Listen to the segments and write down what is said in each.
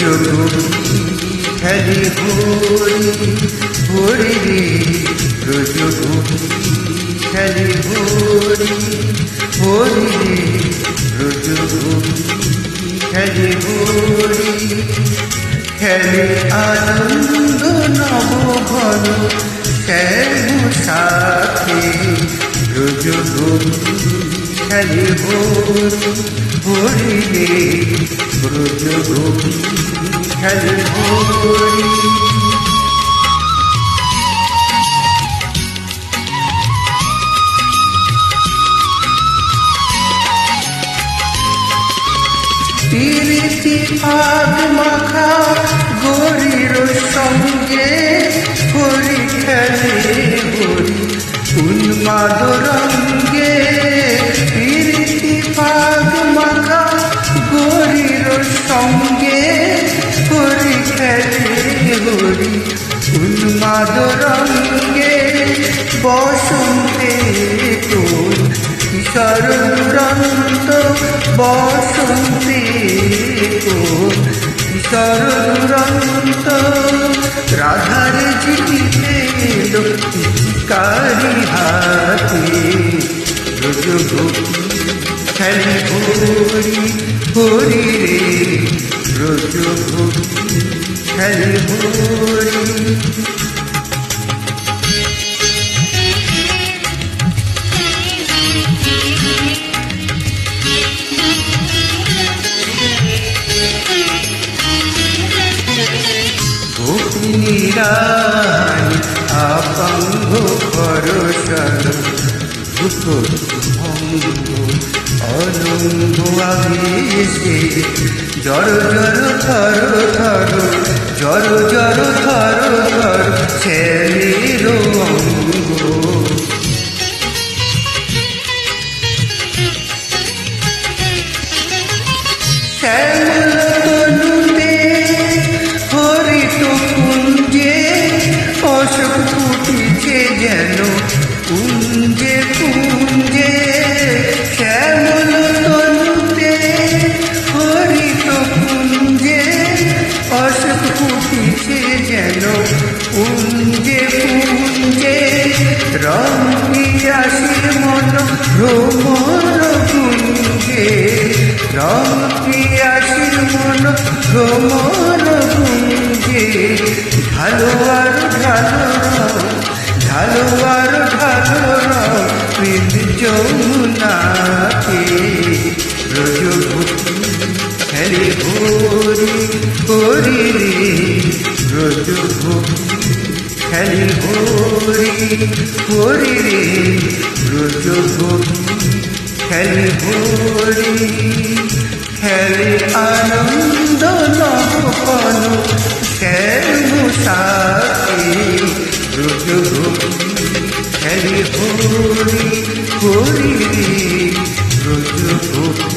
রজগুবি খেলে ভরি ভরি রে রজগুবি খেলে ভরি ভরি রে রজগুবি খেলে ভরি খেলে আনন্দ নবঘন শ্যাম সাথে রজগুবি খেলে ভরি ভরি রে রজগুবি খেলে ভরি প্রীতি আগ মাখা গরির সঙ্গে হরি খেলে হরি উন্মাদ রঙ্গে প্রীতি আগ মাখা গরির সঙ্গে হরি খেলে হরি উন্মাদ রঙ্গে বসন্তে তোর কিশোর দুরন্ত বসন্তে তোর কিশোর দুরন্ত রাধার জিতে কারি হাতে রজগুবি খেলে ভরি ভরি রে রজগুবি খেলে ভরি গোপিনীরায় আপাঙ্গ পরশন ভূত ভঙ্গ অলঙ্গ আবেশে জর জর থর থর জর জর থর থর ছেলের অঙ্গ শ্যামল তনুতে হরিত কুঞ্জে অশোক ফুটিছে যেন কুঞ্জে কুঞ্জে শ্যামল তনুতে হরিত কুঞ্জে অশোক ফুটিছে যেন কুঞ্জে কুঞ্জে রং পিয়াসী মন ভ্রমর কুঞ্জে রং পিয়াসী মন ভ্রমর কুঞ্জে ঢালো আর ঢালো ঢালো আর ঢালো প্রেম যমুনাতে রজগুবি খেলে ভরি ভরি রে রজগুবি খেলে ভরি ভরি রে রজগুবি খেলে ভরি খেলে আনন্দ নবঘন শ্যাম সাথে রজগুবি খেলে ভরি ভরি রে রজগুবি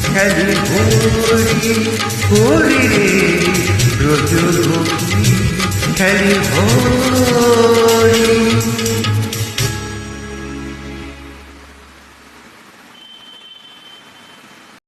খেলে ভরি ভরি রে রজগুবি খেলে ভরি